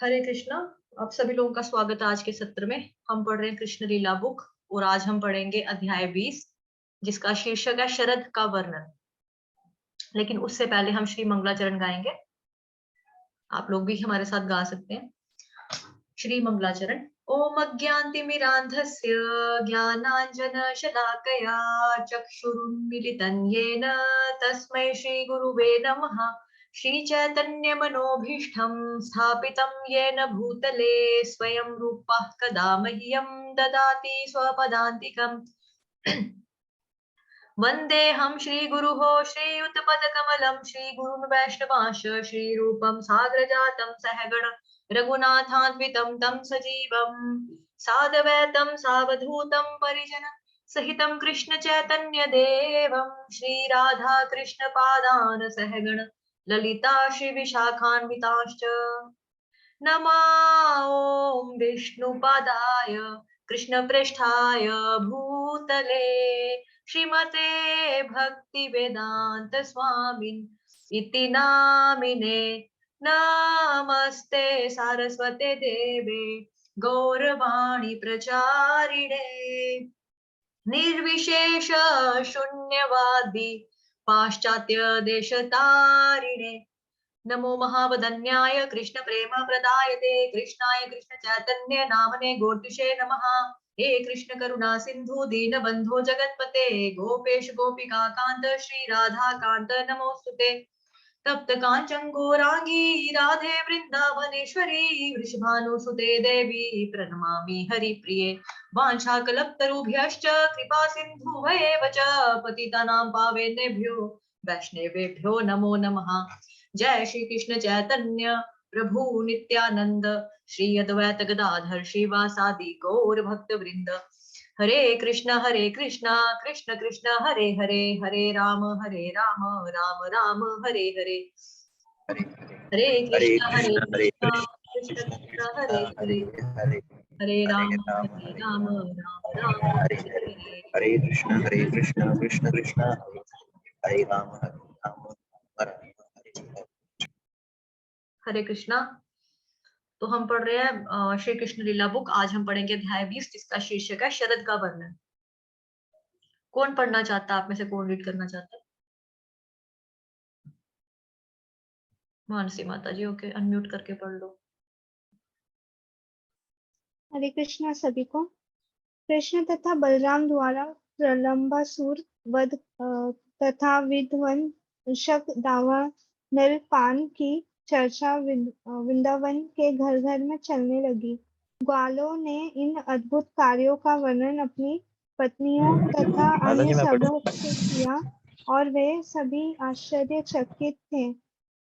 हरे कृष्णा। आप सभी लोगों का स्वागत है आज के सत्र में। हम पढ़ रहे हैं कृष्ण लीला बुक और आज हम पढ़ेंगे अध्याय 20 जिसका शीर्षक है शरद का वर्णन। लेकिन उससे पहले हम श्री मंगलाचरण गाएंगे। आप लोग भी हमारे साथ गा सकते हैं श्री मंगलाचरण। ओम अज्ञानतिमिरान्धस्य ज्ञानाञ्जनशलाकया चक्षुरुन्मीलितं येन तस्मै श्रीगुरुवे नमः। श्रीचैतन्यमनोभीष्टं स्थापितं येन भूतले स्वयं रूपः कदा मह्यं ददाति स्वपदान्तिकम्। वन्देऽहं श्रीगुरुः श्रीयुतपदकमलं श्रीगुरुन् वैष्णवांश श्रीरूपं साग्रजातं सहगण रघुनाथान्वितं तं सजीवं साद्वैतं सावधूतं परिजन सहितं कृष्ण चैतन्य देवं श्रीराधा कृष्ण पादान सहगण ललिता श्री विशाखान्विताश्च। नमा ओम विष्णुपादाय कृष्णप्रेष्ठाय भूतले श्रीमते भक्ति वेदांत स्वामिन् इति नामिने। नमस्ते सारस्वते देवे गौरवाणी प्रचारिणे निर्विशेष शून्यवादी पाश्चात्य देशतारिणे। नमो महावदन्याय कृष्ण प्रेम प्रदायते कृष्णाय कृष्ण चैतन्य नामने गोर्तिषे नमः। हे कृष्ण करुणा सिंधु दीन बंधो जगतपते गोपेश गोपिका कांत श्री राधा कांत नमोस्तुते। तप्त कांचन गौरांगी राधे वृंदावनेश्वरी वृषभानुसुते देवी प्रणमामि हरिप्रिये। वाञ्छाकल्पतरुभ्यश्च कृपा सिन्धुभ्येव च पतितानां पावनेभ्यो वैष्णवेभ्यो नमो नमः। जय श्री कृष्ण चैतन्य प्रभु नित्यानंद श्री अद्वैत गदाधर श्रीवासादि गौर भक्त वृंद। हरे कृष्ण कृष्ण कृष्ण हरे हरे हरे राम राम राम हरे हरे। हरे कृष्ण कृष्ण कृष्ण हरे हरे हरे राम राम राम हरे हरे हरे। हरे कृष्ण कृष्ण कृष्ण हरे राम हरे कृष्णा। तो हम पढ़ रहे हैं श्री कृष्ण लीला बुक। आज हम पढ़ेंगे अध्याय 20 जिसका शीर्षक है शरद का वर्णन। कौन पढ़ना चाहता है? आप में से कौन रीड करना चाहता है? मानसी माता जी। ओके, अनम्यूट करके पढ़ लो। हरे कृष्णा सभी को। कृष्ण तथा बलराम द्वारा प्रलंबासुर वध तथा विध्वंसक दावानल पान की चर्चा वृंदावन के घर घर में चलने लगी। ग्वालों ने इन अद्भुत कार्यों का वर्णन अपनी पत्नियों तथा अन्य सबों से किया और वे सभी आश्चर्यचकित थे।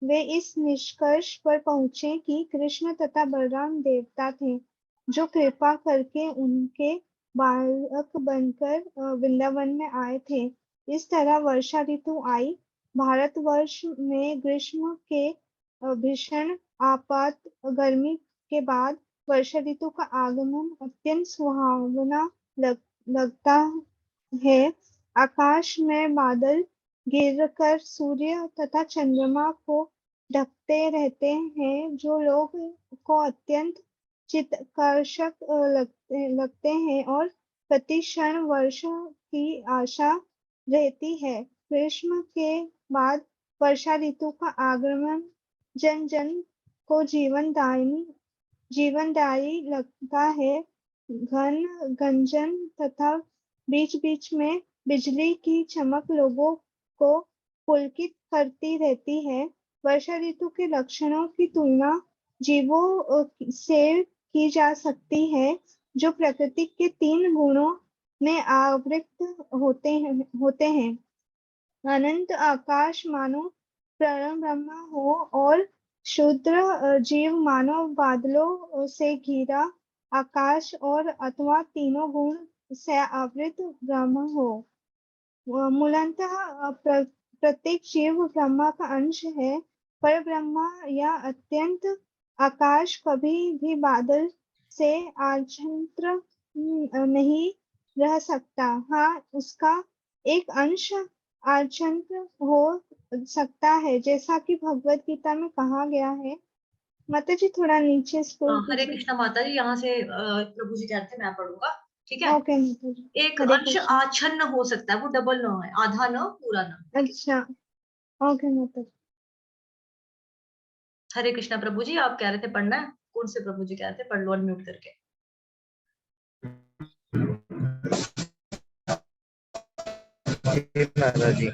वे इस निष्कर्ष पर पहुंचे कि कृष्ण तथा बलराम देवता थे जो कृपा करके उनके बालक बनकर वृंदावन में आए थे। इस तरह वर्षा ऋतु आई। भारतवर्ष में ग्रीष्म के भीषण आपात गर्मी के बाद वर्षा ऋतु का आगमन अत्यंत सुहावना लगता है। आकाश में बादल गिरकर सूर्य तथा चंद्रमा को ढकते रहते हैं जो लोग को अत्यंत चित्ताकर्षक लगते हैं और प्रति क्षण वर्षा की आशा रहती है। ग्रीष्म के बाद वर्षा ऋतु का आगमन जन जन को जीवनदायी लगता है। घन गंजन तथा बीच बीच में बिजली की चमक लोगों को पुलकित करती रहती है। वर्षा ऋतु के लक्षणों की तुलना जीवों से की जा सकती है जो प्रकृति के 3 गुणों में आवृत होते हैं। अनंत आकाश मानो परम ब्रह्म हो और क्षुद्र जीव मानो बादलों से घिरा आकाश और अथवा तीनों गुण से आवृत ब्रह्म हो। मूलतः प्रत्येक जीव ब्रह्मा का अंश है। पर ब्रह्मा या अत्यंत आकाश कभी भी बादल से आच्छन्न नहीं रह सकता। हाँ, उसका एक अंश आच्छन्न हो सकता है, जैसा कि भगवत गीता में कहा गया है। माता जी थोड़ा नीचे स्क्रॉल हरे कीजिए। कृष्णा माता जी, यहाँ से प्रभु जी कहते हैं मैं पढ़ूंगा, ठीक है। ओके माता जी। एक हरे अंश कृष्ण। आच्छन्न हो सकता है, वो डबल न है, आधा न पूरा न। अच्छा। ओके माता जी। हरे कृष्णा प्रभु जी, आप कह रहे थे पढ़ना है, कौन से प्रभु जी कह रहे थे? पढ़ लो अनम्यूट करके। माता जी,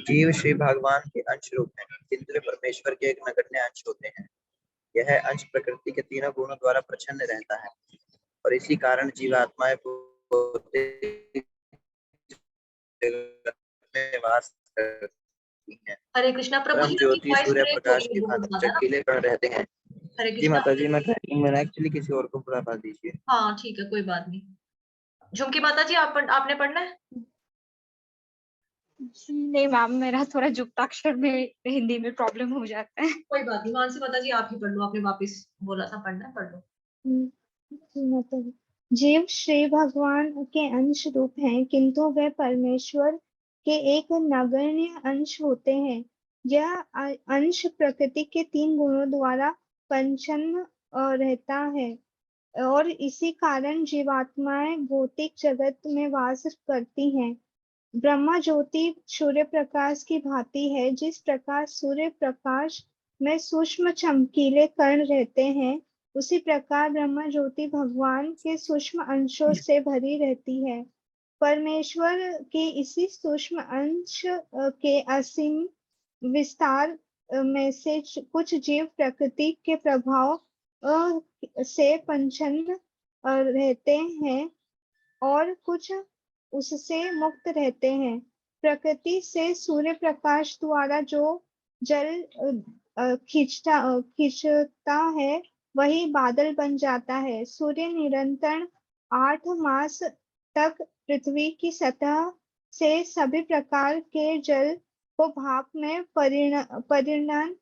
जीव श्री भगवान के अंश रूप हैं, किंतु वे परमेश्वर के एक नगण्य अंश होते हैं। यह अंश प्रकृति के तीनों गुणों द्वारा प्रच्छन्न रहता है और इसी कारण जीवात्माएं भौतिक जगत में वास करती हैं। हरे कृष्णा प्रभु परम जी, आपकी ज्योति वॉइस सूर्य ब्रेक हो प्रकाश रही की है बहुत भांति ज्यादा ना। चमकीले कण रहते हैं। हरे जी कृष्णा। माता जी, मैं ट्रैकिंग में एक्चुअली किसी और को बुला दीजिए। हाँ ठीक है, कोई बात नहीं। झुमकी माता जी, आपने पढ़ना है? नहीं मैम, मेरा थोड़ा जुक्ताक्षर में हिंदी में प्रॉब्लम हो जाता है। कोई बात नहीं, मानसी माता जी आप ही पढ़ लो, आपने वापस बोला था पढ़ना है, पढ़ लो। जी माता जी। जीव श्री भगवान के अंश रूप हैं, किंतु वे परमेश्वर के एक नगण्य अंश होते हैं। यह अंश प्रकृति के तीन गुणों द्वारा प्रच्छन्न रहता है और इसी कारण जीवात्माएं भौतिक जगत में वास करती हैं। ब्रह्मा ज्योति सूर्य प्रकाश की भांति है। जिस प्रकार सूर्य प्रकाश में सूक्ष्म चमकीले कण रहते हैं, उसी प्रकार ब्रह्मा ज्योति भगवान के सूक्ष्म अंशों से भरी रहती है। परमेश्वर के इसी सूक्ष्म अंश के असीम विस्तार में से कुछ जीव प्रकृति के प्रभाव से प्रच्छन्न रहते हैं और कुछ उससे मुक्त रहते हैं। प्रकृति से सूर्य प्रकाश द्वारा जो जल खींचता है, वही बादल बन जाता है। सूर्य निरंतर 8 मास तक पृथ्वी की सतह से सभी प्रकार के जल को भाप में परिणत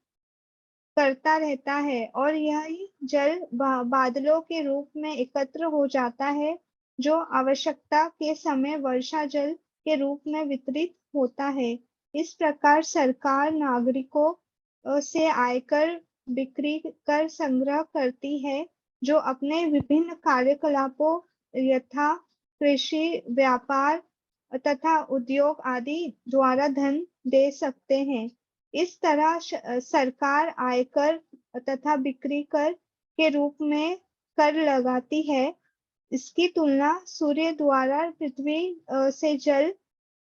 करता रहता है और यही जल बादलों के रूप में एकत्र हो जाता है, जो आवश्यकता के समय वर्षा जल के रूप में वितरित होता है। इस प्रकार सरकार नागरिकों से आयकर बिक्री कर संग्रह करती है, जो अपने विभिन्न कार्यकलापों यथा कृषि, व्यापार तथा उद्योग आदि द्वारा धन दे सकते हैं। इस तरह सरकार आयकर तथा बिक्री कर के रूप में कर लगाती है। इसकी तुलना सूर्य द्वारा पृथ्वी से जल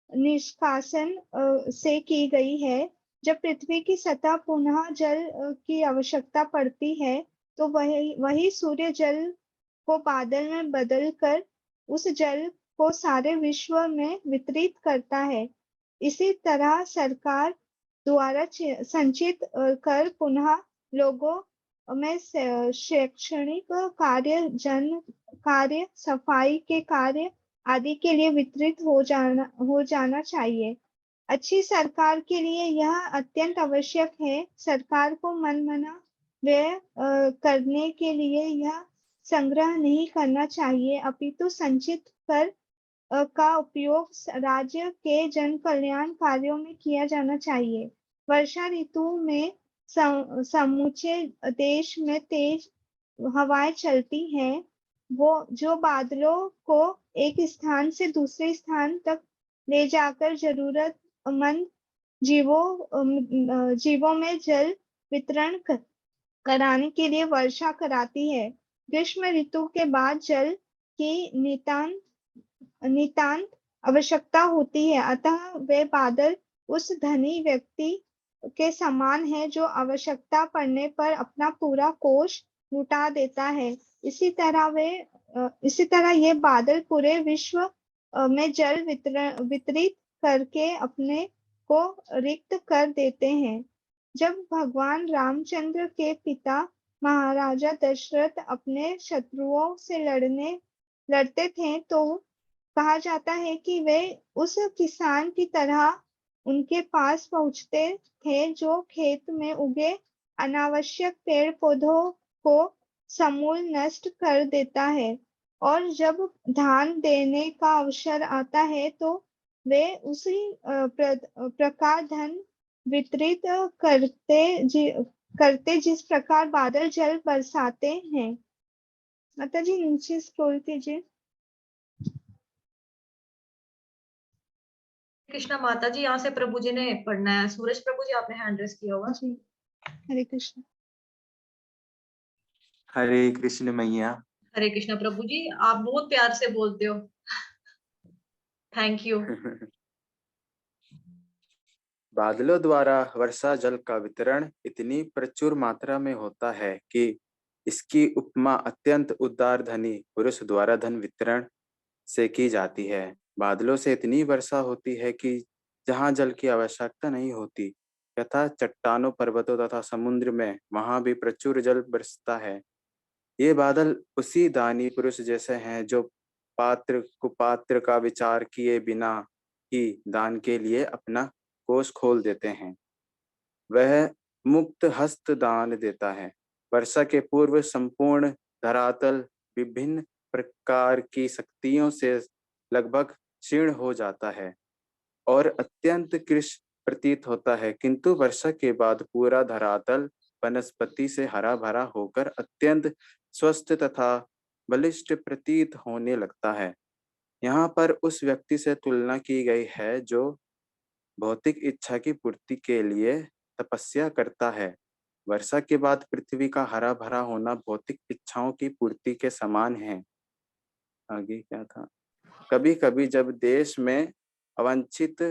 निष्कासन से की गई है। जब पृथ्वी की सतह पुनः जल की आवश्यकता पड़ती है, तो वही सूर्य जल को बादल में बदल कर उस जल को सारे विश्व में वितरित करता है। इसी तरह सरकार द्वारा संचित कर पुनः लोगों में शैक्षणिक कार्य, जन कार्य, सफाई के कार्य आदि के लिए वितरित हो जाना चाहिए। अच्छी सरकार के लिए यह अत्यंत आवश्यक है। सरकार को मनमाना व्यय करने के लिए यह संग्रह नहीं करना चाहिए, अपितु संचित कर का उपयोग राज्य के जन कल्याण कार्यों में किया जाना चाहिए। वर्षा ऋतु में समूचे देश में तेज हवाएं चलती हैं, वो जो बादलों को एक स्थान से दूसरे स्थान तक ले जाकर जरूरतमंद जीवों में जल वितरण कराने के लिए वर्षा कराती है। ग्रीष्म ऋतु के बाद जल की नितांत आवश्यकता होती है, अतः वे बादल उस धनी व्यक्ति के समान है जो आवश्यकता पड़ने पर अपना पूरा कोष लुटा देता है। इसी तरह ये बादल पूरे विश्व में जल वितरित करके अपने को रिक्त कर देते हैं। जब भगवान रामचंद्र के पिता महाराजा दशरथ अपने शत्रुओं से लड़ते थे, तो कहा जाता है कि वे उस किसान की तरह उनके पास पहुंचते थे जो खेत में उगे अनावश्यक पेड़ पौधों को समूल नष्ट कर देता है, और जब धान देने का अवसर आता है तो वे उसी प्रकार धन वितरित करते जिस प्रकार बादल जल बरसाते हैं। माता जी नीचे स्क्रॉल कीजिए। कृष्णा माता जी, यहाँ से प्रभु जी ने पढ़ना है। सूरज प्रभु जी, आपने हैंड रेस किया होगा। जी हरे कृष्ण। हरे कृष्ण मैया। हरे कृष्णा प्रभु जी, आप बहुत प्यार से बोलते हो। Thank you. बादलों द्वारा वर्षा जल का वितरण इतनी प्रचुर मात्रा में होता है कि इसकी उपमा अत्यंत उदार धनी पुरुष द्वारा धन वितरण से की जाती है। बादलों से इतनी वर्षा होती है कि जहाँ जल की आवश्यकता नहीं होती, यथा चट्टानों, पर्वतों तथा समुद्र में, वहां भी प्रचुर जल बरसता है। ये बादल उसी दानी पुरुष जैसे हैं जो पात्र कुपात्र का विचार किए बिना ही दान के लिए अपना कोष खोल देते हैं। वह मुक्त हस्त दान देता है। वर्षा के पूर्व संपूर्ण धरातल विभिन्न प्रकार की शक्तियों से लगभग क्षीण हो जाता है और अत्यंत कृश प्रतीत होता है, किंतु वर्षा के बाद पूरा धरातल वनस्पति से हरा भरा होकर अत्यंत स्वस्थ तथा बलिष्ठ प्रतीत होने लगता है। यहाँ पर उस व्यक्ति से तुलना की गई है जो भौतिक इच्छा की पूर्ति के लिए तपस्या करता है। वर्षा के बाद पृथ्वी का हरा भरा होना भौतिक इच्छाओं की पूर्ति के समान है। आगे क्या था? कभी कभी जब देश में अवांछित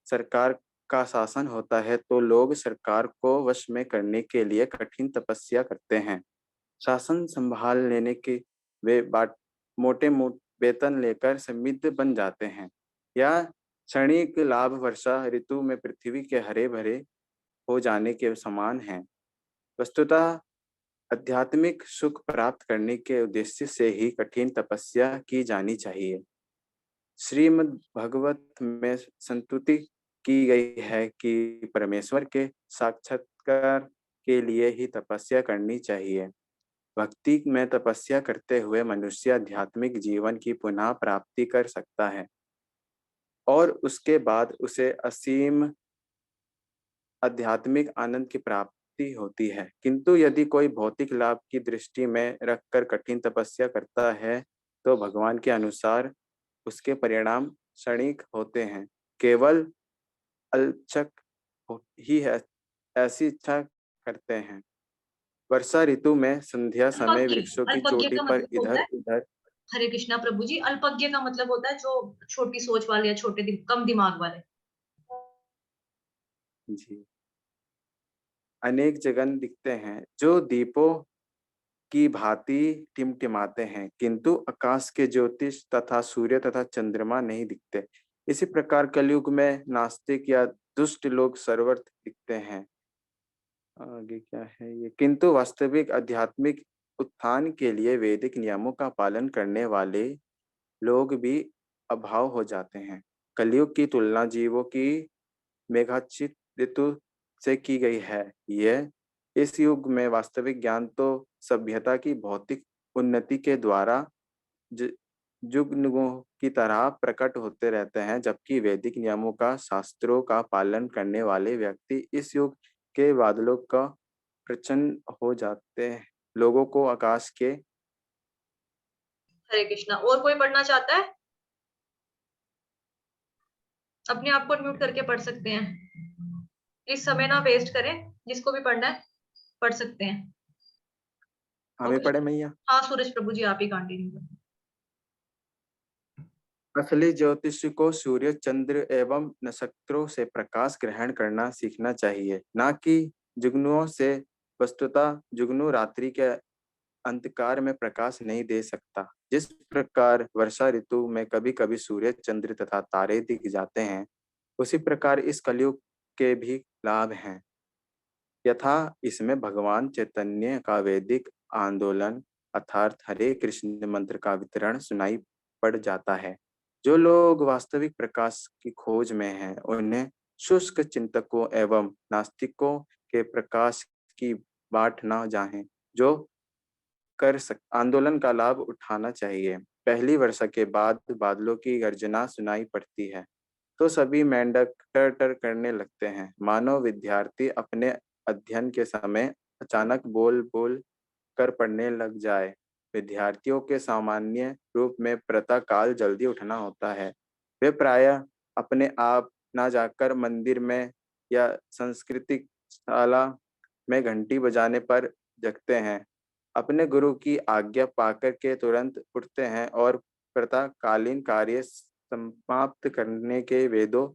सरकार का शासन होता है तो लोग सरकार को वश में करने के लिए कठिन तपस्या करते हैं। शासन संभाल लेने के वे मोटे वेतन लेकर समृद्ध बन जाते हैं। या क्षणिक लाभ वर्षा ऋतु में पृथ्वी के हरे भरे हो जाने के समान है। वस्तुतः आध्यात्मिक सुख प्राप्त करने के उद्देश्य से ही कठिन तपस्या की जानी चाहिए। श्रीमद् भगवत में संस्तुति की गई है कि परमेश्वर के साक्षात्कार के लिए ही तपस्या करनी चाहिए। भक्ति में तपस्या करते हुए मनुष्य आध्यात्मिक जीवन की पुनः प्राप्ति कर सकता है और उसके बाद उसे असीम आध्यात्मिक आनंद की प्राप्ति होती है। किंतु यदि कोई भौतिक लाभ की दृष्टि में रखकर कठिन तपस्या करता है तो भगवान के अनुसार उसके परिणाम क्षणिक होते हैं। केवल अल्पचक ही है ऐसी इच्छा करते हैं। वर्षा ऋतु में संध्या समय अल्पज्ञ, वृक्षों की अल्पज्ञ चोटी का पर मतलब होता इधर है। उधर। हरे कृष्णा प्रभु जी, अल्पज्ञ का मतलब होता है जो छोटी सोच वाले या कम दिमाग वाले। जी, अनेक जगन दिखते हैं जो दीपों की भांति टिमटिमाते हैं, किंतु आकाश के ज्योतिष तथा सूर्य तथा चंद्रमा नहीं दिखते। इसी प्रकार कलयुग में नास्तिक या दुष्ट लोग सर्वत्र दिखते हैं। आगे क्या है ये? किंतु वास्तविक आध्यात्मिक उत्थान के लिए वैदिक नियमों का पालन करने वाले लोग भी अभाव हो जाते हैं। कलयुग की तुलना जीवों की मेघाच्छित ऋतु से की गई है। यह इस युग में वास्तविक ज्ञान तो सभ्यता की भौतिक उन्नति के द्वारा जुगनुगों की तरह प्रकट होते रहते हैं, जबकि वैदिक नियमों का शास्त्रों का पालन करने वाले व्यक्ति इस युग के बादलों का प्रचन्न हो जाते हैं। लोगों को आकाश के। हरे कृष्णा। और कोई पढ़ना चाहता है? अपने आप को म्यूट करके पढ़ सकते हैं। इस समय ना वेस्ट करें, जिसको भी पढ़ना है पढ़ सकते हैं। हमें पढ़े मैया। हाँ सूरज प्रभु जी, आप ही कंटिन्यू करें। असली ज्योतिष को सूर्य, चंद्र एवं नक्षत्रों से प्रकाश ग्रहण करना सीखना चाहिए, न कि जुगनुओं से। वस्तुतः जुगनू रात्रि के अंधकार में प्रकाश नहीं दे सकता। जिस प्रकार वर्षा ऋतु में कभी कभी सूर्य, चंद्र तथा तारे दिख जाते हैं, उसी प्रकार इस कलयुग के भी लाभ हैं। यथा इसमें भगवान चैतन्य का वैदिक आंदोलन अर्थात हरे कृष्ण मंत्र का वितरण सुनाई पड़ जाता है। जो लोग वास्तविक प्रकाश की खोज में हैं, उन्हें शुष्क चिंतकों एवं नास्तिकों के प्रकाश की बाट न जाएं, जो आंदोलन का लाभ उठाना चाहिए। पहली वर्षा के बाद बादलों की गर्जना सुनाई पड़ती है तो सभी मेंढक टर टर करने लगते हैं, मानो विद्यार्थी अपने अध्ययन के समय अचानक बोल बोल कर पढ़ने लग जाए। विद्यार्थियों के सामान्य रूप में प्रातः काल जल्दी उठना होता है। वे प्रायः अपने आप ना जाकर मंदिर में या सांस्कृतिक शाला में घंटी बजाने पर जगते हैं। अपने गुरु की आज्ञा पाकर के तुरंत उठते हैं और प्रातःकालीन कार्य समाप्त करने के वेदों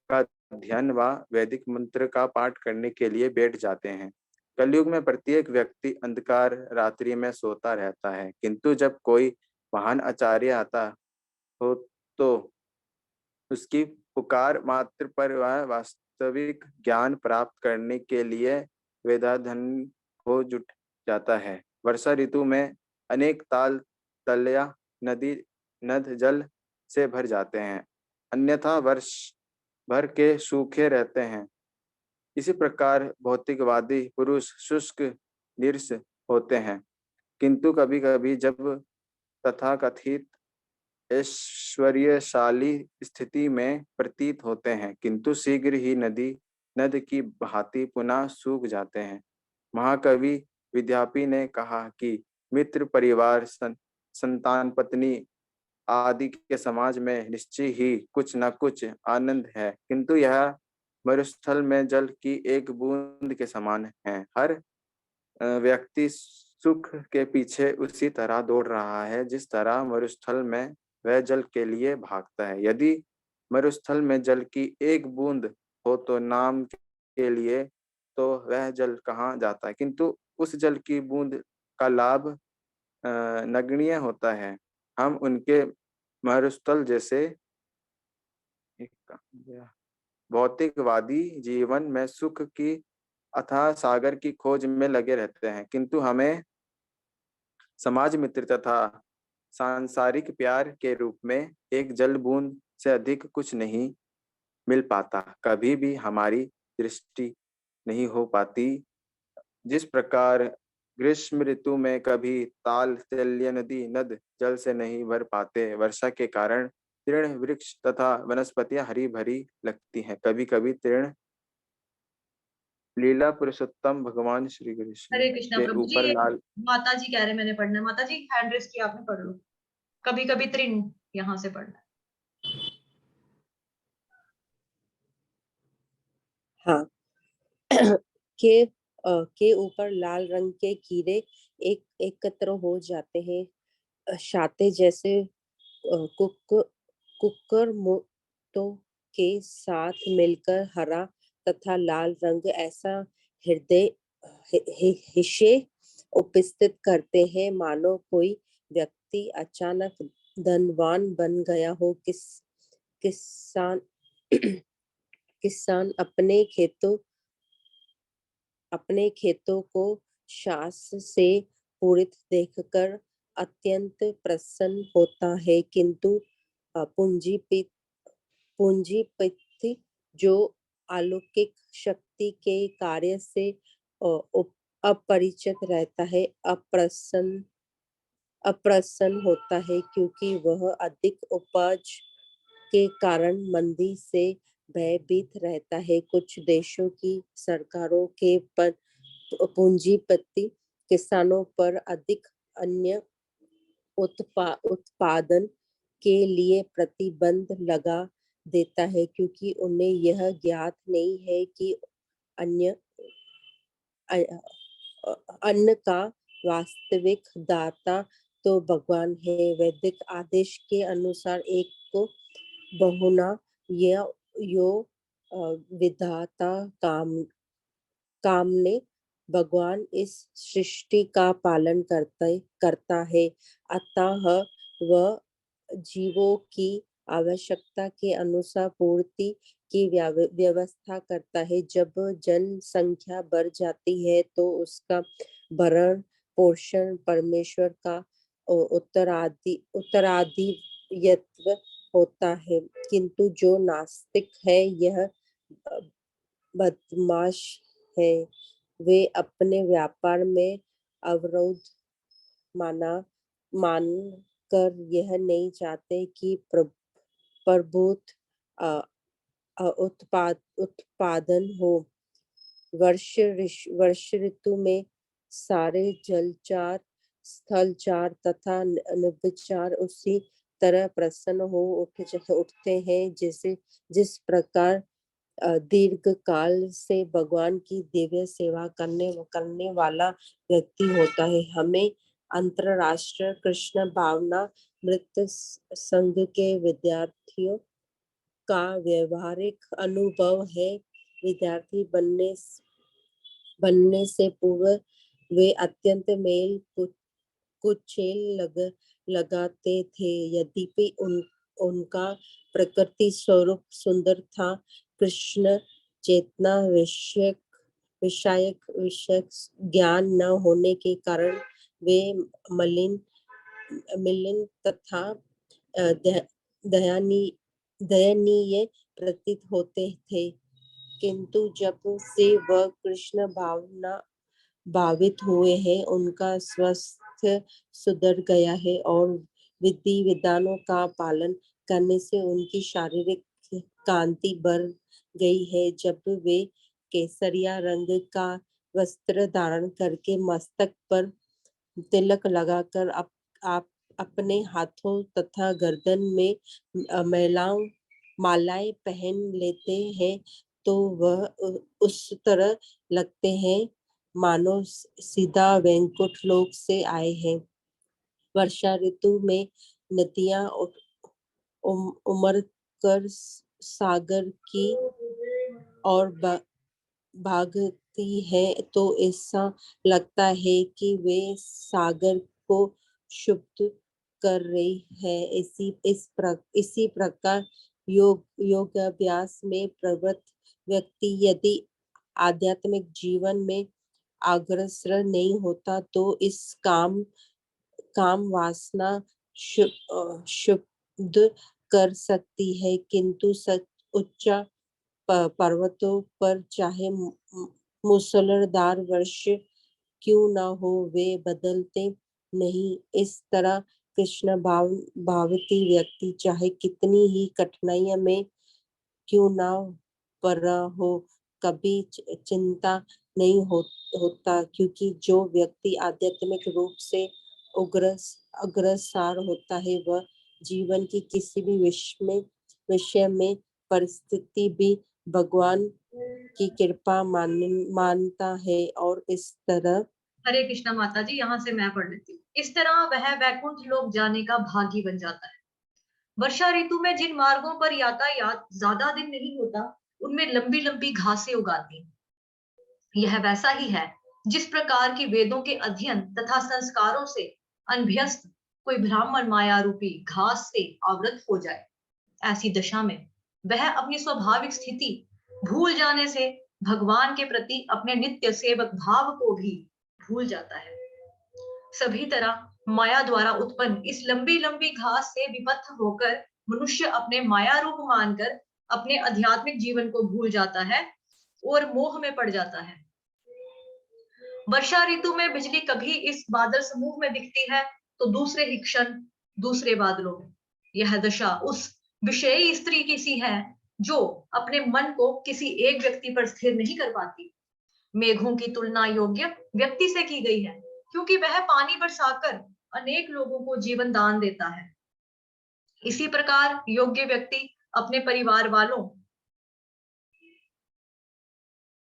का अध्ययन व वैदिक मंत्र का पाठ करने के लिए बैठ जाते हैं। कलयुग में प्रत्येक व्यक्ति अंधकार रात्रि में सोता रहता है, किंतु जब कोई महान आचार्य आता हो तो उसकी पुकार मात्र पर वह वास्तविक ज्ञान प्राप्त करने के लिए वेदाध्ययन हो जुट जाता है। वर्षा ऋतु में अनेक ताल तलया नदी नद जल से भर जाते हैं, अन्यथा वर्ष भर के सूखे रहते हैं। इसी प्रकार भौतिकवादी पुरुष शुष्क निरस होते हैं, किंतु कभी-कभी जब तथाकथित ऐश्वर्यशाली स्थिति में प्रतीत होते हैं, किंतु शीघ्र ही नद की भांति पुनः सूख जाते हैं। महाकवि विद्यापति ने कहा कि मित्र परिवार संतान पत्नी आदि के समाज में निश्चय ही कुछ न कुछ आनंद है, किंतु यह मरुस्थल में जल की एक बूंद के समान है। हर व्यक्ति सुख के पीछे उसी तरह दौड़ रहा है जिस तरह मरुस्थल में वह जल के लिए भागता है। यदि मरुस्थल में जल की एक बूंद हो तो नाम के लिए तो वह जल कहाँ जाता है, किंतु उस जल की बूंद का लाभ नगण्य होता है। हम उनके मरुस्थल जैसे भौतिकवादी जीवन में सुख की अथाह सागर की खोज में लगे रहते हैं, किंतु हमें समाज मित्र तथा सांसारिक प्यार के रूप में एक जल बूंद से अधिक कुछ नहीं मिल पाता। कभी भी हमारी दृष्टि नहीं हो पाती। जिस प्रकार ग्रीष्म ऋतु में कभी ताल तल्य नदी नद जल से नहीं भर पाते, वर्षा के कारण तृण वृक्ष तथा वनस्पतियां हरी भरी लगती हैं। कभी कभी तृण लीला पुरुषोत्तम भगवान श्री कृष्ण हरे कृष्णा के प्रभु जी। ऊपर ये लाल माता जी कह रहे हैं मैंने पढ़ना है। माता जी हैंड रेस किया आपने, पढ़ लो। कभी कभी त्रिन यहाँ से पढ़ना है। हाँ। के ऊपर लाल रंग के कीड़े एकत्र हो जाते हैं। शाते जैसे कुकर मुक्तों के साथ मिलकर हरा तथा लाल रंग ऐसा हृदय हिस्से उपस्थित करते हैं मानो कोई व्यक्ति अचानक धनवान बन गया हो। किसान किसान अपने खेतों को शास से पूरित देखकर अत्यंत प्रसन्न होता है, किंतु पूंजीपति जो अलौकिक शक्ति के कार्य से अपरिचित रहता है, अप्रसन्न होता है, क्योंकि वह अधिक उपज के कारण मंदी से भयभीत रहता है। कुछ देशों की सरकारों के पूंजीपति किसानों पर अधिक अन्य उत्पादन के लिए प्रतिबंध लगा देता है, क्योंकि उन्हें यह ज्ञात नहीं है कि अन्न का वास्तविक दाता तो भगवान है। वैदिक आदेश के अनुसार एक को बहुना यो विधाता काम ने भगवान इस सृष्टि का पालन करता है, अतः वह जीवों की आवश्यकता के अनुसार पूर्ति की व्यवस्था करता है। जब जनसंख्या बढ़ जाती है तो उसका भरण पोषण परमेश्वर का उत्तराधियत्व होता है, किंतु जो नास्तिक है यह बदमाश है। वे अपने व्यापार में अवरोध मानकर यह नहीं चाहते कि प्रभुत उत्पादन हो। वर्ष ऋतु में सारे जलचार, स्थलचार तथा निव्यचार उसी तरह प्रसन्न हो उठते हैं जैसे जिस प्रकार दीर्घ काल से भगवान की दिव्य सेवा करने वाला व्यक्ति होता है। हमें अंतरराष्ट्रीय कृष्ण भावना मृत संघ के विद्यार्थियों का व्यवहारिक अनुभव है। विद्यार्थी बनने से पूर्व वे अत्यंत मेल कुचेल लगाते थे, यद्यपि उनका प्रकृति स्वरूप सुंदर था। कृष्ण चेतना विषयक ज्ञान न होने के कारण वे मलिन तथा दयनीय प्रतीत होते थे, किंतु जब से वह कृष्ण भावित हुए हैं, उनका स्वास्थ्य सुधर गया है और विधि विधानों का पालन करने से उनकी शारीरिक कांति बढ़ गई है। जब वे केसरिया रंग का वस्त्र धारण करके मस्तक पर तिलक लगाकर आप अपने हाथों तथा गर्दन में मालाएं पहन लेते हैं तो वह उस तरह लगते हैं मानो सीधा वैकुंठ लोक से आए हैं। वर्षा ऋतु में नदियां उमड़ कर सागर की ओर भागती है तो ऐसा लगता है कि वे सागर को शुद्ध कर रही है। इसी प्रकार योगाभ्यास में प्रवृत्त व्यक्ति यदि आध्यात्मिक जीवन में अग्रसर नहीं होता तो इस काम वासना शुद्ध कर सकती है, किंतु उच्च पर्वतों पर चाहे मूसलाधार वर्षा क्यों न हो वे बदलते नहीं। इस तरह कृष्ण भावती व्यक्ति चाहे कितनी ही कठिनाइयों में क्यों न पड़ा हो कभी चिंता नहीं होता, क्योंकि जो व्यक्ति आध्यात्मिक रूप से अग्रसर होता है वह जीवन की किसी भी विषय में परिस्थिति भी भगवान की कृपा मानता है और इस तरह। हरे कृष्णा माता जी, यहाँ से मैं पढ़ लेती हूँ। इस तरह वह वैकुंठ लोक जाने का भागी बन जाता है। वर्षा ऋतु में जिन मार्गों पर यातायात ज्यादा दिन नहीं होता उनमें लंबी लंबी घासें उगाती हैं। यह वैसा ही है जिस प्रकार की वेदों के अध्ययन तथा संस्कारों से अनभ्यस्त कोई ब्राह्मण माया रूपी घास से आवृत हो जाए। ऐसी दशा में वह अपनी स्वाभाविक स्थिति भूल जाने से भगवान के प्रति अपने नित्य सेवक भाव को भी भूल जाता है। सभी तरह माया द्वारा उत्पन्न इस लंबी लंबी घास से विपथ होकर मनुष्य अपने माया रूप मानकर अपने आध्यात्मिक जीवन को भूल जाता है और मोह में पड़ जाता है। वर्षा ऋतु में बिजली कभी इस बादल समूह में दिखती है तो दूसरे ही क्षण दूसरे बादलों में। यह दशा उस विषयी स्त्री की सी है जो अपने मन को किसी एक व्यक्ति पर स्थिर नहीं कर पाती। मेघों की तुलना योग्य व्यक्ति से की गई है, क्योंकि वह पानी बरसाकर अनेक लोगों को जीवन दान देता है। इसी प्रकार योग्य व्यक्ति अपने परिवार वालों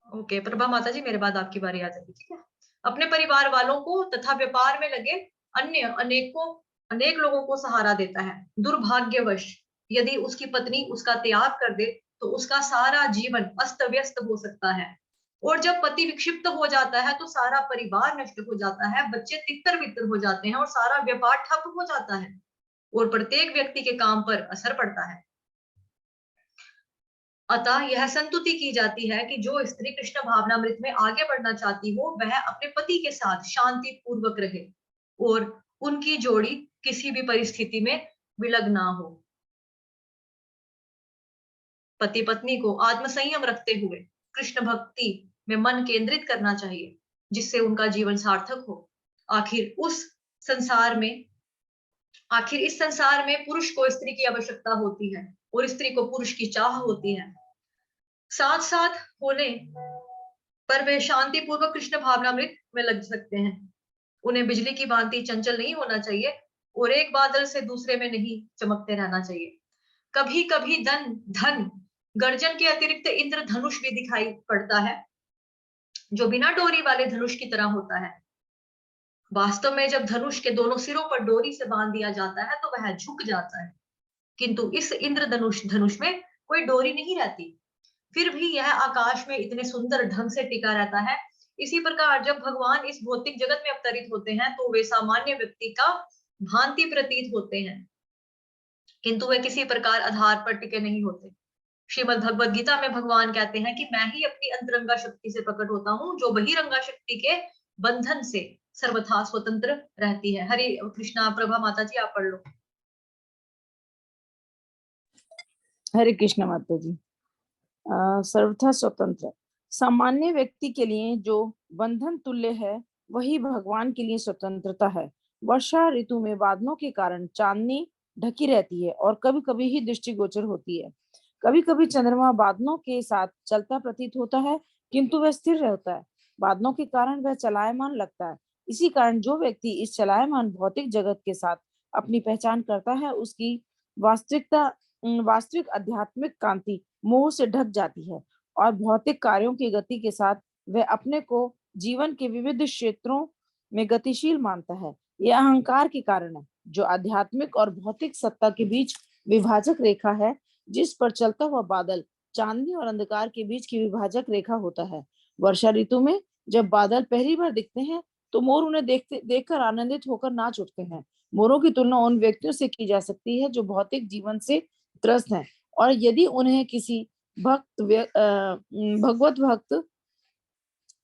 प्रभा माता जी, मेरे बाद आपकी बारी आ जाएगी, ठीक है। अपने परिवार वालों को तथा व्यापार में लगे अन्य अनेक लोगों को सहारा देता है। दुर्भाग्यवश यदि उसकी पत्नी उसका त्याग कर दे तो उसका सारा जीवन अस्त व्यस्त हो सकता है, और जब पति विक्षिप्त हो जाता है तो सारा परिवार नष्ट हो जाता है, बच्चे तितर बितर हो जाते हैं और सारा व्यापार ठप हो जाता है और प्रत्येक व्यक्ति के काम पर असर पड़ता है। अतः यह संतुति की जाती है कि जो स्त्री कृष्ण भावनामृत में आगे बढ़ना चाहती हो वह अपने पति के साथ शांति पूर्वक रहे और उनकी जोड़ी किसी भी परिस्थिति में विलग ना हो। पति पत्नी को आत्मसंयम रखते हुए कृष्ण भक्ति में मन केंद्रित करना चाहिए, जिससे उनका जीवन सार्थक हो। आखिर इस संसार में पुरुष को स्त्री की आवश्यकता होती है और स्त्री को पुरुष की चाह होती है। साथ साथ होने पर वे शांति पूर्वक कृष्ण भावनामृत में लग सकते हैं। उन्हें बिजली की भांति चंचल नहीं होना चाहिए और एक बादल से दूसरे में नहीं चमकते रहना चाहिए। कभी कभी धन धन गर्जन के अतिरिक्त इंद्रधनुष भी दिखाई पड़ता है, जो बिना डोरी वाले धनुष की तरह होता है। वास्तव में जब धनुष के दोनों सिरों पर डोरी से बांध दिया जाता है तो वह झुक जाता है, किंतु इस इंद्रधनुष धनुष में कोई डोरी नहीं रहती, फिर भी यह आकाश में इतने सुंदर ढंग से टिका रहता है। इसी प्रकार जब भगवान इस भौतिक जगत में अवतरित होते हैं तो वे सामान्य व्यक्ति का भांति प्रतीत होते हैं, किंतु वे किसी प्रकार आधार पर टिके नहीं होते। श्रीमद् भगवद गीता में भगवान कहते हैं कि मैं ही अपनी अंतरंगा शक्ति से प्रकट होता हूँ, जो बहिरंगा शक्ति के बंधन से सर्वथा स्वतंत्र रहती है। हरे कृष्णा। प्रभा माता जी आप पढ़ लो। हरे कृष्ण माता जी। सर्वथा स्वतंत्र सामान्य व्यक्ति के लिए जो बंधन तुल्य है वही भगवान के लिए स्वतंत्रता है। वर्षा ऋतु में बादलों के कारण चांदनी ढकी रहती है और कभी कभी ही दृष्टिगोचर होती है। कभी कभी चंद्रमा बादलों के साथ चलता प्रतीत होता है, किंतु वह स्थिर रहता है। बादलों के कारण वह चलायमान लगता है। इसी कारण जो व्यक्ति इस चलायमान भौतिक जगत के साथ अपनी पहचान करता है, उसकी वास्तविक आध्यात्मिक कांति मोह से ढक जाती है और भौतिक कार्यों की गति के साथ वह अपने को जीवन के विविध क्षेत्रों में गतिशील मानता है। यह अहंकार के कारण है, जो आध्यात्मिक और भौतिक सत्ता के बीच विभाजक रेखा है, जिस पर चलता हुआ बादल चांदनी और अंधकार के बीच की विभाजक रेखा होता है। वर्षा ऋतु में जब बादल पहली बार दिखते हैं तो मोर उन्हें देखकर आनंदित होकर नाच उठते हैं। मोरों की तुलना उन व्यक्तियों से की जा सकती है जो भौतिक जीवन से त्रस्त हैं, और यदि उन्हें किसी भगवत भक्त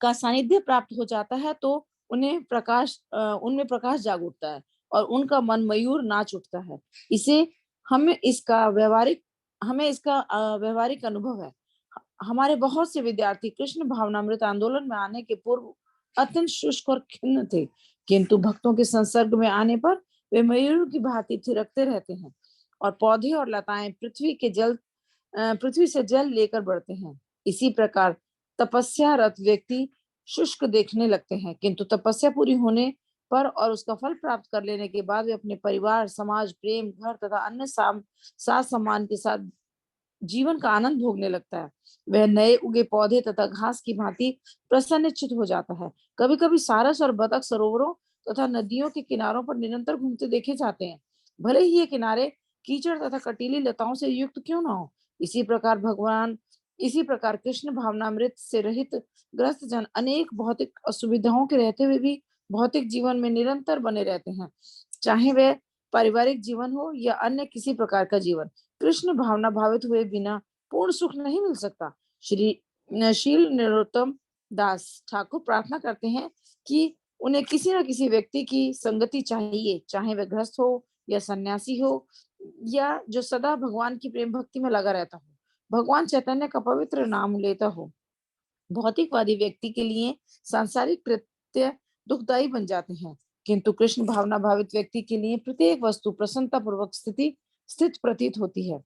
का सानिध्य प्राप्त हो जाता है तो उनमें प्रकाश जाग उठता है और उनका मन मयूर नाच उठता है। हमें इसका व्यवहारिक अनुभव है। हमारे बहुत से विद्यार्थी कृष्ण भावनामृत आंदोलन में आने के पूर्व अत्यंत शुष्क और खिन्न थे, किंतु भक्तों के संसर्ग में आने पर वे मयूर की भांति थिरकते रहते हैं और पौधे और लताएं पृथ्वी से जल लेकर बढ़ते हैं। इसी प्रकार तपस्यारत व्यक्ति शुष्क देखने लगते हैं, किंतु तपस्या पूरी होने पर और उसका फल प्राप्त कर लेने के बाद वे अपने परिवार, समाज, प्रेम, घर तथा अन्य साथ सम्मान के साथ जीवन का आनंद भोगने लगता है। वह नए उगे पौधे तथा घास की भांति प्रसन्नचित हो जाता है। कभी कभी सारस और बतख सरोवरों तथा नदियों के किनारों पर निरंतर घूमते देखे जाते हैं, भले ही ये किनारे कीचड़ तथा कटीली लताओं से युक्त क्यों ना हो। इसी प्रकार कृष्ण भावनामृत से रहित ग्रस्त जन अनेक भौतिक असुविधाओं के रहते हुए भी भौतिक जीवन में निरंतर बने रहते हैं, चाहे वह पारिवारिक जीवन हो या अन्य किसी प्रकार का जीवन। कृष्ण भावना भावित हुए बिना पूर्ण सुख नहीं मिल सकता। शील नरोत्तम दास ठाकुर प्रार्थना करते हैं कि उन्हें किसी न किसी व्यक्ति की संगति चाहिए, चाहे वह गृहस्थ हो या सन्यासी हो या जो सदा भगवान की प्रेम भक्ति में लगा रहता हो, भगवान चैतन्य का पवित्र नाम लेता हो। भौतिकवादी व्यक्ति के लिए सांसारिक कृत्य दुखदायी बन जाते हैं, किंतु कृष्ण भावना भावित व्यक्ति के लिए प्रत्येक वस्तु प्रसन्नता पूर्वक स्थित प्रतीत होती है।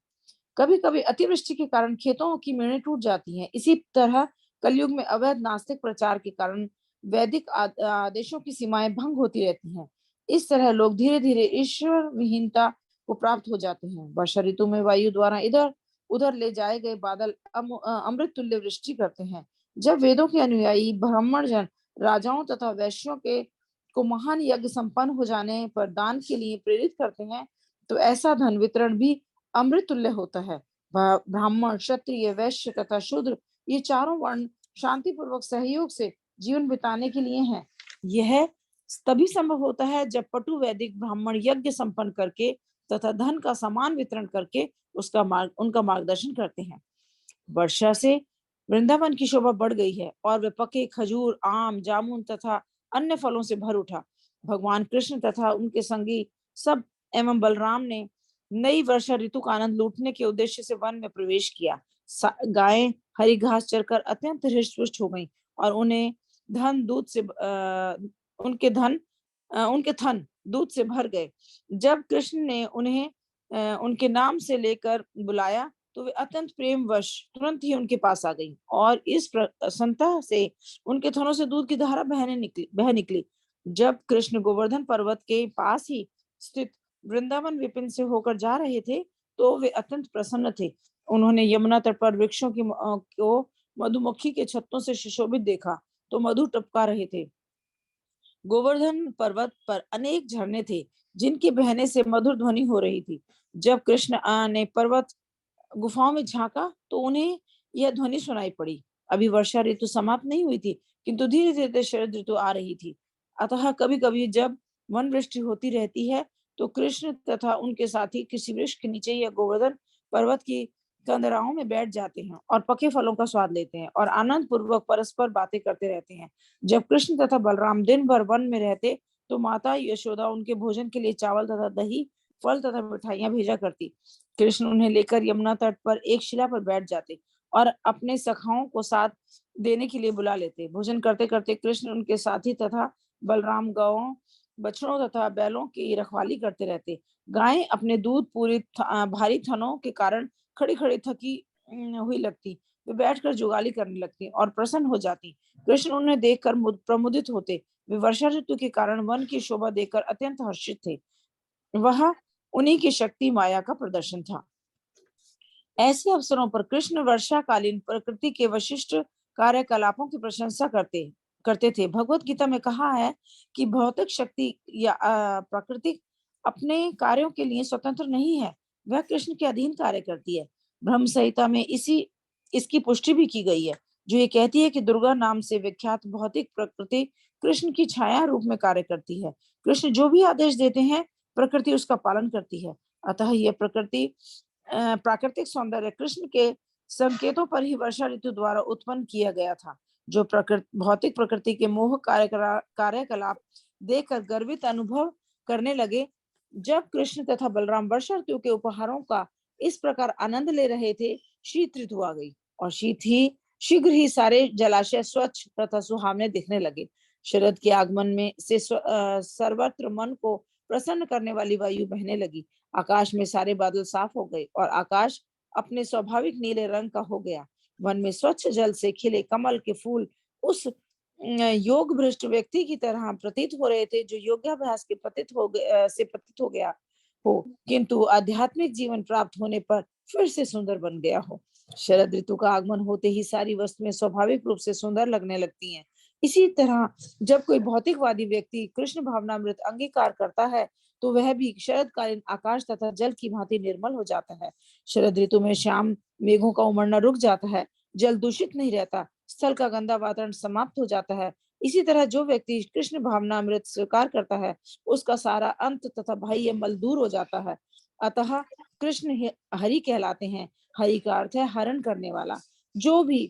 कभी कभी अतिवृष्टि के कारण खेतों की मेड़ें टूट जाती हैं। इसी तरह कलयुग में अवैध नास्तिक प्रचार के कारण वैदिक आदेशों की सीमाएं भंग होती रहती हैं। इस तरह लोग धीरे धीरे ईश्वर विहीनता को प्राप्त हो जाते हैं। वर्षा ऋतु में वायु द्वारा इधर उधर ले जाए गए बादल अमृत तुल्य वृष्टि करते हैं। जब वेदों के अनुयायी ब्राह्मण जन राजाओं तथा वैश्यों को महान यज्ञ संपन्न हो जाने पर दान के लिए प्रेरित करते हैं, तो ऐसा धन वितरण भी अमृत तुल्य होता है। ब्राह्मण, क्षत्रिय, वैश्य तथा शूद्र ये चारों वर्ण शांति पूर्वक सहयोग से जीवन बिताने के लिए हैं। यह तभी संभव होता है जब पटु वैदिक ब्राह्मण यज्ञ संपन्न करके तथा धन का समान वितरण करके उनका मार्गदर्शन करते हैं। वर्षा से वृंदावन की शोभा बढ़ गई है और वे पके खजूर, आम, जामुन तथा अन्य फलों से भर उठा। भगवान कृष्ण तथा उनके संगी सब एवं बलराम ने नई वर्षा ऋतु का आनंद लूटने के उद्देश्य से वन में प्रवेश किया। गायें हरी घास चरकर अत्यंत हृष्ट-पुष्ट हो गईं और उनके थन दूध से भर गए। जब कृष्ण ने उन्हें उनके नाम से लेकर बुलाया तो वे अत्यंत प्रेमवश तुरंत ही उनके पास आ गई और इस प्रसन्नता से उनके थनों से दूध की धारा बह निकली। जब कृष्ण गोवर्धन पर्वत के पास ही स्थित वृंदावन विपिन से होकर जा रहे थे तो वे अत्यंत प्रसन्न थे। उन्होंने यमुना तट पर वृक्षों को मधुमक्खी के छत्तों से सुशोभित देखा तो मधु टपका रहे थे। गोवर्धन पर्वत पर अनेक झरने थे जिनके बहने से मधुर ध्वनि हो रही थी। जब कृष्ण ने पर्वत गुफाओं में झांका तो उन्हें यह ध्वनि सुनाई पड़ी। अभी वर्षा ऋतु समाप्त नहीं हुई थी किंतु धीरे धीरे शरद ऋतु आ रही थी। अतः कभी कभी जब वन वृष्टि होती रहती है तो कृष्ण तथा उनके साथी किसी वृक्ष के नीचे या गोवर्धन पर्वत की कंदराओं में बैठ जाते हैं और पके फलों का स्वाद लेते हैं और आनंद पूर्वक परस्पर बातें करते रहते हैं। जब कृष्ण तथा बलराम दिन भर वन में रहते तो माता यशोदा उनके भोजन के लिए चावल तथा दही, फल तथा मिठाइयां भेजा करती। कृष्ण उन्हें लेकर यमुना तट पर एक शिला पर बैठ जाते और अपने सखाओं को साथ देने के लिए बुला लेते। भोजन करते करते कृष्ण उनके साथी तथा बलराम गौओं, बछड़ों तथा बैलों की रखवाली करते रहते। गायें अपने दूध पूरी भारी थनों के कारण खड़ी खड़ी थकी हुई लगती। वे बैठकर जुगाली करने लगती और प्रसन्न हो जाती। कृष्ण उन्हें देखकर प्रमुदित होते। वे वर्षा ऋतु के कारण वन की शोभा देखकर अत्यंत हर्षित थे। वह उन्हीं की शक्ति माया का प्रदर्शन था। ऐसे अवसरों पर कृष्ण वर्षाकालीन प्रकृति के विशिष्ट कार्यकलापों की प्रशंसा करते थे। भगवत गीता में कहा है कि भौतिक शक्ति या प्राकृतिक अपने कार्यों के लिए स्वतंत्र नहीं है, वह कृष्ण के अधीन कार्य करती है। ब्रह्म संहिता में इसकी पुष्टि भी की गई है, जो ये कहती है कि दुर्गा नाम से विख्यात भौतिक प्रकृति कृष्ण की छाया रूप में कार्य करती है। कृष्ण जो भी आदेश देते हैं प्रकृति उसका पालन करती है। अतः यह प्राकृतिक सौंदर्य कृष्ण के संकेतों पर ही वर्षा ऋतु द्वारा उत्पन्न किया गया था, जो भौतिक प्रकृति के मोह कार्यकलाप देखकर गर्वित अनुभव करने लगे। जब कृष्ण तथा बलराम वर्षा ऋतु के उपहारों का इस प्रकार आनंद ले रहे थे, शीत ऋतु आ गई और शीघ्र ही सारे जलाशय स्वच्छ तथा सुहावने दिखने लगे। शरद के आगमन में से सर्वत्र मन को प्रसन्न करने वाली वायु बहने लगी। आकाश में सारे बादल साफ हो गए और आकाश अपने स्वाभाविक नीले रंग का हो गया। वन में स्वच्छ जल से खिले कमल के फूल उस योग भ्रष्ट व्यक्ति की तरह प्रतीत हो रहे थे जो योगाभ्यास के पतित हो गया हो, किंतु आध्यात्मिक जीवन प्राप्त होने पर फिर से सुंदर बन गया हो। शरद ऋतु का आगमन होते ही सारी वस्तुएं स्वाभाविक रूप से सुंदर लगने लगती हैं। इसी तरह जब कोई भौतिकवादी व्यक्ति कृष्ण भावनामृत अंगीकार करता है तो वह भी शरदकालीन आकाश तथा जल की भांति निर्मल हो जाता है। शरद ऋतु में शाम मेघों का उमड़ना रुक जाता है, जल दूषित नहीं रहता, स्थल का गंदा वातावरण समाप्त हो जाता है। इसी तरह जो व्यक्ति कृष्ण भावनामृत स्वीकार करता है उसका सारा अंत तथा बाह्य मल दूर हो जाता है। अतः कृष्ण हरि कहलाते हैं। हरि का अर्थ है हरण करने वाला। जो भी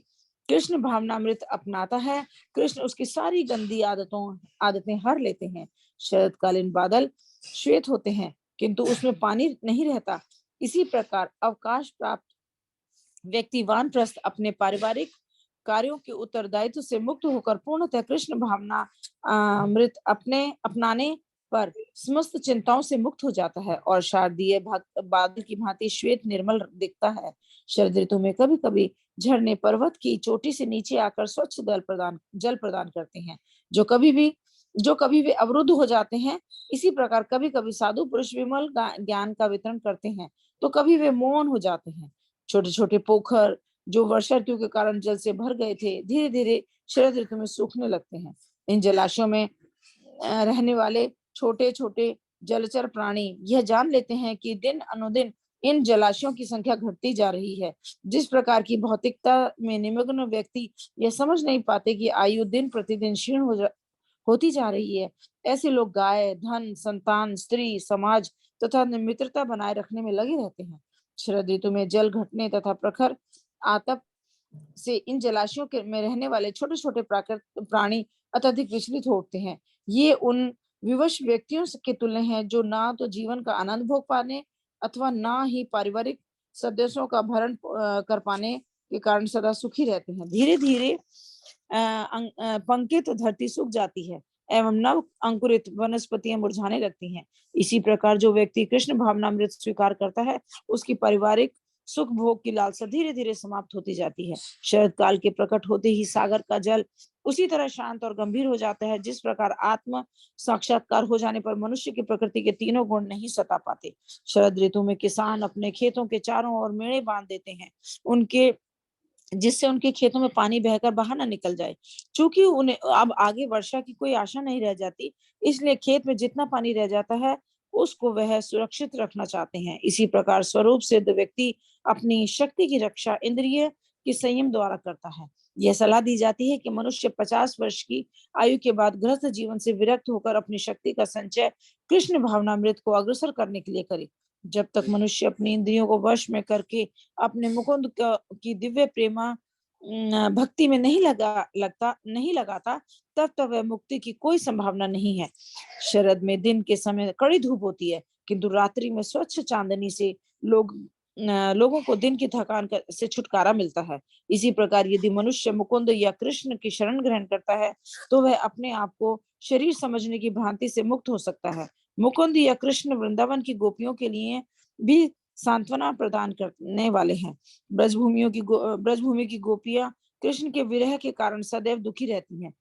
कृष्ण भावनामृत अपनाता है कृष्ण उसकी सारी गंदी आदतें हर लेते हैं। शरदकालीन बादल श्वेत होते हैं किंतु उसमें पानी नहीं रहता। इसी प्रकार अवकाश प्राप्त व्यक्ति वानप्रस्थ अपने पारिवारिक कार्यों के उत्तरदायित्व से मुक्त होकर पूर्णतः कृष्ण भावना अमृत अपनाने पर समस्त चिंताओं से मुक्त हो जाता है और शारदीय बादल की भांति श्वेत निर्मल दिखता है। शरद ऋतु में कभी कभी झरने पर्वत की चोटी से नीचे आकर स्वच्छ जल प्रदान करते हैं, जो कभी भी अवरुद्ध हो जाते हैं। इसी प्रकार कभी कभी साधु पुरुष विमल ज्ञान का वितरण करते हैं तो कभी वे मौन हो जाते हैं। छोटे छोटे पोखर जो वर्षा ऋतु के कारण जल से भर गए थे धीरे धीरे शरद ऋतु में सूखने लगते हैं। इन जलाशयों में रहने वाले छोटे छोटे जलचर प्राणी यह जान लेते हैं कि दिन अनुदिन इन जलाशयों की संख्या घटती जा रही है। जिस प्रकार की भौतिकता में निमग्न व्यक्ति यह समझ नहीं पाते कि आयु दिन प्रतिदिन क्षीण होती जा रही है, ऐसे लोग गाय, धन, संतान, स्त्री, समाज तथा मित्रता बनाए रखने में लगे रहते हैं। शरद ऋतु में जल घटने तथा प्रखर आतप से इन जलाशयों में रहने वाले छोटे छोटे प्राणी अत्यधिक विचलित होते हैं। ये उन विवश व्यक्तियों के तुल्य हैं जो ना तो जीवन का आनंद भोग पाने अथवा ना ही पारिवारिक सदस्यों का भरण कर पाने के कारण सदा सुखी रहते हैं। धीरे धीरे पंकित धरती सूख जाती है एवं नव अंकुरित वनस्पतियां मुरझाने लगती हैं। इसी प्रकार जो व्यक्ति कृष्ण भावनामृत स्वीकार करता है उसकी पारिवारिक सुख भोग की लालसा धीरे धीरे समाप्त होती जाती है। शरद काल के प्रकट होते ही सागर का जल उसी तरह शांत और गंभीर हो जाता है जिस प्रकार आत्म साक्षात्कार हो जाने पर मनुष्य की प्रकृति के तीनों गुण नहीं सता पाते। शरद ऋतु में किसान अपने खेतों के चारों ओर मेड़े बांध देते हैं, उनके जिससे उनके खेतों में पानी बहकर बाहर ना निकल जाए। चूंकि उन्हें अब आगे वर्षा की कोई आशा नहीं रह जाती, इसलिए खेत में जितना पानी रह जाता है उसको वह सुरक्षित रखना चाहते हैं। इसी प्रकार स्वरूप सिद्ध व्यक्ति अपनी शक्ति की रक्षा इंद्रिय के संयम द्वारा करता है। यह सलाह दी जाती है कि मनुष्य 50 वर्ष की आयु के बाद गृहस्थ जीवन से विरक्त होकर अपनी शक्ति का संचय कृष्ण भावनामृत को अग्रसर करने के लिए करे। जब तक मनुष्य अपनी इंद्रियों को वश में करके अपने मुकुंद की दिव्य प्रेमा भक्ति में नहीं लगाता, तब तक वह मुक्ति की कोई संभावना नहीं है। शरद में दिन के समय कड़ी धूप होती है, किंतु रात्रि में स्वच्छ चांदनी से लोगों को दिन की थकान से छुटकारा मिलता है। इसी प्रकार यदि मनुष्य मुकुंद या कृष्ण की शरण ग्रहण करता है तो वह अपने आप को शरीर समझने की भ्रांति से मुक्त हो सकता है। मुकुंद या कृष्ण वृंदावन की गोपियों के लिए भी सांत्वना प्रदान करने वाले हैं। ब्रजभूमि की गोपियां कृष्ण के विरह के कारण सदैव दुखी रहती हैं।